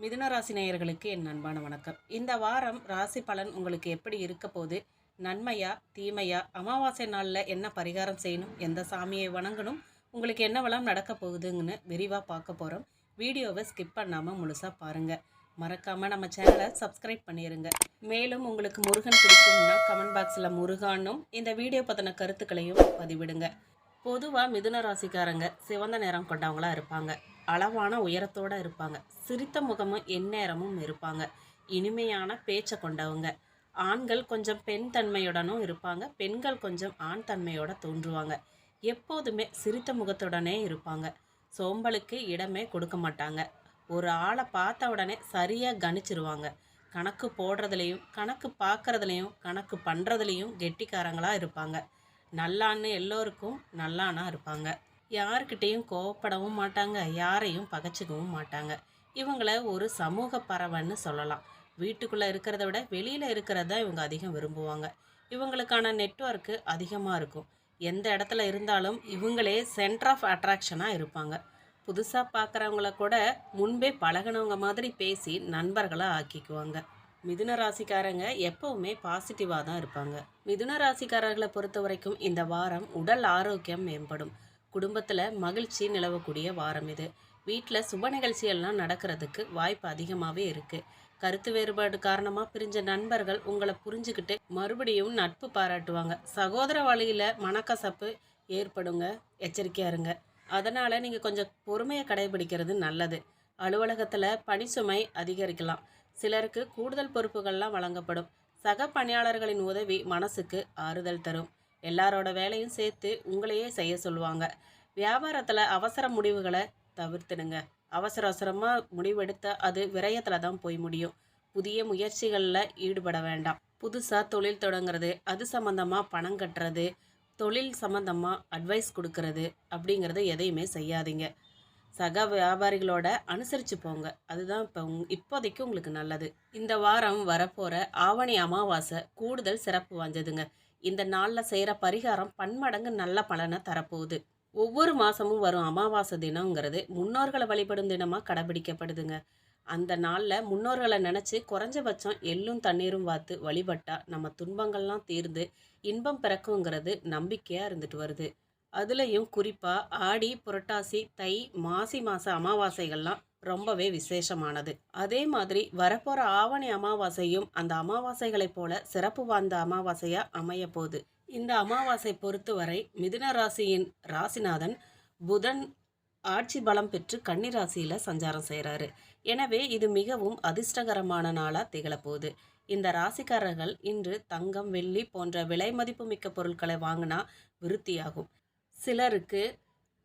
மிதுன ராசி நேயர்களுக்கு என் அன்பான வணக்கம். இந்த வாரம் ராசி பலன் உங்களுக்கு எப்படி இருக்க போது, நன்மையா தீமையா, அமாவாசை நாளில் என்ன பரிகாரம் செய்யணும், எந்த சாமியை வணங்கணும், உங்களுக்கு என்ன வளம் நடக்க போகுதுங்கன்னு விரிவாக பார்க்க போகிறோம். வீடியோவை ஸ்கிப் பண்ணாமல் முழுசாக பாருங்கள். மறக்காமல் நம்ம சேனலை சப்ஸ்கிரைப் பண்ணிடுங்க. மேலும் உங்களுக்கு முருகன் பிடிக்கும்னா கமெண்ட் பாக்ஸில் முருகானும் இந்த வீடியோ பற்றின கருத்துக்களையும் பதிவிடுங்க. பொதுவாக மிதுன ராசிக்காரங்க சிவந்த நிறம் கொண்டவங்களாக இருப்பாங்க. அளவான உயரத்தோடு இருப்பாங்க. சிரித்த முகமும் எந்நேரமும் இருப்பாங்க. இனிமையான பேச்சை கொண்டவங்க. ஆண்கள் கொஞ்சம் பெண் தன்மையுடனும் இருப்பாங்க. பெண்கள் கொஞ்சம் ஆண் தன்மையோட தோன்றுவாங்க. எப்போதுமே சிரித்த முகத்துடனே இருப்பாங்க. சோம்பலுக்கு இடமே கொடுக்க மாட்டாங்க. ஒரு ஆளை பார்த்த உடனே சரியாக கணிச்சிருவாங்க. கணக்கு போடுறதுலையும் கணக்கு பார்க்குறதுலையும் கணக்கு பண்ணுறதுலையும் கெட்டிக்காரங்களாக இருப்பாங்க. நல்லான்னு எல்லோருக்கும் நல்லானா இருப்பாங்க. யார்கிட்டையும் கோவப்படவும் மாட்டாங்க. யாரையும் பகைச்சிக்கவும் மாட்டாங்க. இவங்களை ஒரு சமூக பறவைன்னு சொல்லலாம். வீட்டுக்குள்ளே இருக்கிறத விட வெளியில் இருக்கிறத இவங்க அதிகம் விரும்புவாங்க. இவங்களுக்கான நெட்வொர்க்கு அதிகமாக இருக்கும். எந்த இடத்துல இருந்தாலும் இவங்களே சென்டர் ஆஃப் அட்ராக்ஷனாக இருப்பாங்க. புதுசாக பார்க்குறவங்கள கூட முன்பே பழகினவங்க மாதிரி பேசி நண்பர்களாக ஆக்கிக்குவாங்க. மிதுன ராசிக்காரங்க எப்பவுமே பாசிட்டிவாக தான் இருப்பாங்க. மிதுன ராசிக்காரர்களை பொறுத்த வரைக்கும் இந்த வாரம் உடல் ஆரோக்கியம் மேம்படும். குடும்பத்தில் மகிழ்ச்சி நிலவக்கூடிய வாரம் இது. வீட்டில் சுப நிகழ்ச்சியெல்லாம் நடக்கிறதுக்கு வாய்ப்பு அதிகமாகவே இருக்குது. கருத்து வேறுபாடு காரணமாக பிரிஞ்ச நண்பர்கள் உங்களை புரிஞ்சுக்கிட்டு மறுபடியும் நட்பு பாராட்டுவாங்க. சகோதர வழியில் மனக்கசப்பு ஏற்படுங்க, எச்சரிக்கையாக இருங்க. அதனால் நீங்கள் கொஞ்சம் பொறுமையை கடைபிடிக்கிறது நல்லது. அலுவலகத்தில் பணிச்சுமை அதிகரிக்கலாம். சிலருக்கு கூடுதல் பொறுப்புகள்லாம் வழங்கப்படும். சக பணியாளர்களின் உதவி மனசுக்கு ஆறுதல் தரும். எல்லாரோட வேலையும் சேர்த்து உங்களையே செய்ய சொல்லுவாங்க. வியாபாரத்தில் அவசர முடிவுகளை தவிர்த்துடுங்க. அவசரமாக முடிவெடுத்த அது விரயத்தில் தான் போய் முடியும். புதிய முயற்சிகளில் ஈடுபட வேண்டாம். புதுசாக தொழில் தொடங்குறது, அது சம்மந்தமாக பணம் கட்டுறது, தொழில் சம்மந்தமாக அட்வைஸ் கொடுக்கறது அப்படிங்கிறது எதையுமே செய்யாதீங்க. சக வியாபாரிகளோட அனுசரித்து போங்க. அதுதான் இப்போதைக்கு உங்களுக்கு நல்லது. இந்த வாரம் வரப்போகிற ஆவணி அமாவாசை கூடுதல் சிறப்பு வாய்ந்ததுங்க. இந்த நாளில் செய்கிற பரிகாரம் பன்மடங்கு நல்ல பலனை தரப்போகுது. ஒவ்வொரு மாதமும் வரும் அமாவாசை தினங்கிறது முன்னோர்களை வழிபடும் தினமாக கடைபிடிக்கப்படுதுங்க. அந்த நாளில் முன்னோர்களை நினச்சி குறைஞ்சபட்சம் எள்ளும் தண்ணீரும் பார்த்து வழிபட்டா நம்ம துன்பங்கள்லாம் தீர்ந்து இன்பம் பிறக்குங்கிறது நம்பிக்கையாக இருந்துட்டு வருது. அதுலேயும் குறிப்பாக ஆடி, புரட்டாசி, தை, மாசி மாத அமாவாசைகள்லாம் ரொம்பவே விசேஷமானது. அதே மாதிரி வரப்போகிற ஆவணி அமாவாசையும் அந்த அமாவாசைகளைப் போல சிறப்பு வாய்ந்த அமாவாசையாக அமைய போகுது. இந்த அமாவாசை பொறுத்தவரை மிதுன ராசியின் ராசிநாதன் புதன் ஆட்சி பலம் பெற்று கன்னி ராசியில் சஞ்சாரம் செய்கிறாரு. எனவே இது மிகவும் அதிர்ஷ்டகரமான நாளாக திகழப்போகுது. இந்த ராசிக்காரர்கள் இன்று தங்கம், வெள்ளி போன்ற விலை மதிப்பு மிக்க பொருட்களை வாங்கினா விருத்தியாகும். சிலருக்கு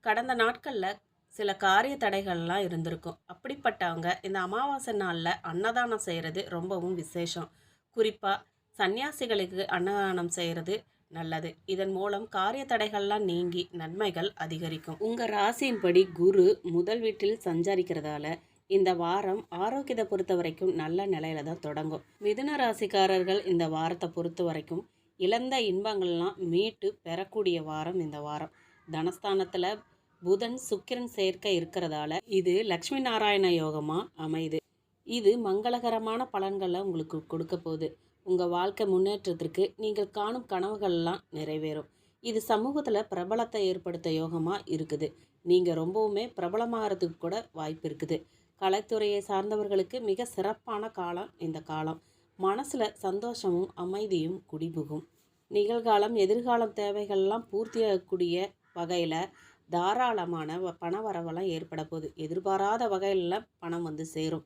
கடந்த நாட்களில் சில காரிய தடைகள்லாம் இருந்திருக்கும். அப்படிப்பட்டவங்க இந்த அமாவாசை நாளில் அன்னதானம் செய்கிறது ரொம்பவும் விசேஷம். குறிப்பாக சன்னியாசிகளுக்கு அன்னதானம் செய்கிறது நல்லது. இதன் மூலம் காரிய தடைகள்லாம் நீங்கி நன்மைகள் அதிகரிக்கும். உங்கள் ராசியின்படி குரு முதல் வீட்டில் சஞ்சரிக்கிறதால இந்த வாரம் ஆரோக்கியத்தை பொறுத்த வரைக்கும் நல்ல நிலையில தான் தொடங்கும். மிதுன ராசிக்காரர்கள் இந்த வாரத்தை பொறுத்த வரைக்கும் இழந்த இன்பங்கள்லாம் மீட்டு பெறக்கூடிய வாரம் இந்த வாரம். தனஸ்தானத்தில் புதன் சுக்கிரன் சேர்க்க இருக்கிறதால இது லக்ஷ்மி நாராயண யோகமாக அமையுது. இது மங்களகரமான பலன்களை உங்களுக்கு கொடுக்க போகுது. உங்கள் வாழ்க்கை முன்னேற்றத்திற்கு நீங்கள் காணும் கனவுகள்லாம் நிறைவேறும். இது சமூகத்தில் பிரபலத்தை ஏற்படுத்த யோகமாக இருக்குது. நீங்கள் ரொம்பவுமே பிரபலமாகறதுக்கு கூட வாய்ப்பு இருக்குது. கலைத்துறையை சார்ந்தவர்களுக்கு மிக சிறப்பான காலம் இந்த காலம். மனசில் சந்தோஷமும் அமைதியும் குடிபுகும். நிகழ்காலம் எதிர்காலம் தேவைகள்லாம் பூர்த்தியாகக்கூடிய வகையில் தாராளமான பண வரவெல்லாம் ஏற்பட போகுது. எதிர்பாராத வகையில் பணம் வந்து சேரும்.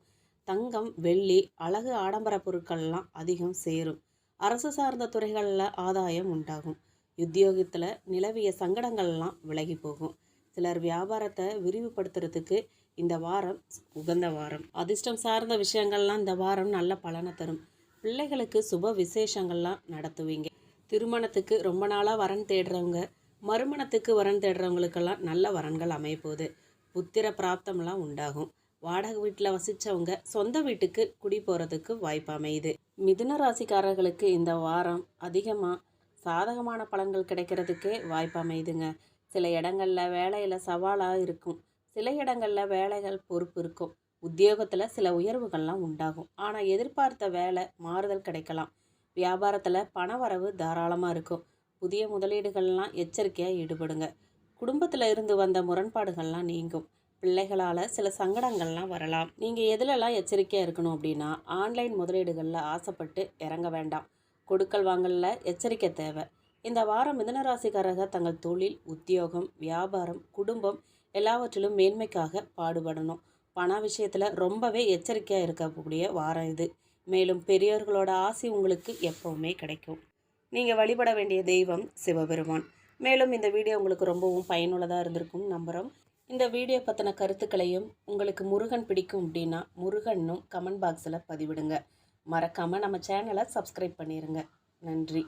தங்கம், வெள்ளி, அழகு ஆடம்பர பொருட்கள்லாம் அதிகம் சேரும். அரசு சார்ந்த துறைகளில் ஆதாயம் உண்டாகும். உத்தியோகத்தில் நிலவிய சங்கடங்கள்லாம் விலகி போகும். சிலர் வியாபாரத்தை விரிவுபடுத்துறதுக்கு இந்த வாரம் உகந்த வாரம். அதிர்ஷ்டம் சார்ந்த விஷயங்கள்லாம் இந்த வாரம் நல்ல பலனை தரும். பிள்ளைகளுக்கு சுப விசேஷங்கள்லாம் நடத்துவீங்க. திருமணத்துக்கு ரொம்ப நாளாக வரன் தேடுறவங்க, மறுமணத்துக்கு வரன் தேடுறவங்களுக்கெல்லாம் நல்ல வரன்கள் அமையப்போகுது. புத்திர பிராப்தம்லாம் உண்டாகும். வாடகை வீட்டில் வசித்தவங்க சொந்த வீட்டுக்கு குடி போகிறதுக்கு வாய்ப்பு அமையுது. மிதுன ராசிக்காரர்களுக்கு இந்த வாரம் அதிகமாக சாதகமான பலன்கள் கிடைக்கிறதுக்கே வாய்ப்பு அமையுதுங்க. சில இடங்களில் வேலையில் சவாலாக இருக்கும். சில இடங்களில் வேலைகள் பொறுப்பு இருக்கும். உத்தியோகத்தில் சில உயர்வுகள்லாம் உண்டாகும். ஆனால் எதிர்பார்த்த வேலை மாறுதல் கிடைக்கலாம். வியாபாரத்தில் பண வரவு தாராளமாக இருக்கும். புதிய முதலீடுகள்லாம் எச்சரிக்கையாக ஈடுபடுங்க. குடும்பத்தில் இருந்து வந்த முரண்பாடுகள்லாம் நீங்கும். பிள்ளைகளால் சில சங்கடங்கள்லாம் வரலாம். நீங்கள் எதுலெல்லாம் எச்சரிக்கையாக இருக்கணும் அப்படின்னா, ஆன்லைன் முதலீடுகளில் ஆசைப்பட்டு இறங்க வேண்டாம். கொடுக்கல் வாங்கலில் எச்சரிக்கை தேவை. இந்த வாரம் மிதுனராசிக்காரர்கள் தங்கள் தொழில், உத்தியோகம், வியாபாரம், குடும்பம் எல்லாவற்றிலும் மேன்மைக்காக பாடுபடணும். பண விஷயத்தில் ரொம்பவே எச்சரிக்கையாக இருக்கக்கூடிய வாரம் இது. மேலும் பெரியோர்களோட ஆசி உங்களுக்கு எப்பவுமே கிடைக்கும். நீங்கள் வழிபட வேண்டிய தெய்வம் சிவபெருமான். மேலும் இந்த வீடியோ உங்களுக்கு ரொம்பவும் பயனுள்ளதாக இருந்திருக்கும் நம்புகிறோம். இந்த வீடியோ பற்றின கருத்துக்களையும், உங்களுக்கு முருகன் பிடிக்கும் அப்படின்னா முருகன்னும் கமெண்ட் பாக்ஸில் பதிவிடுங்க. மறக்காமல் நம்ம சேனலை சப்ஸ்கிரைப் பண்ணிடுங்க. நன்றி.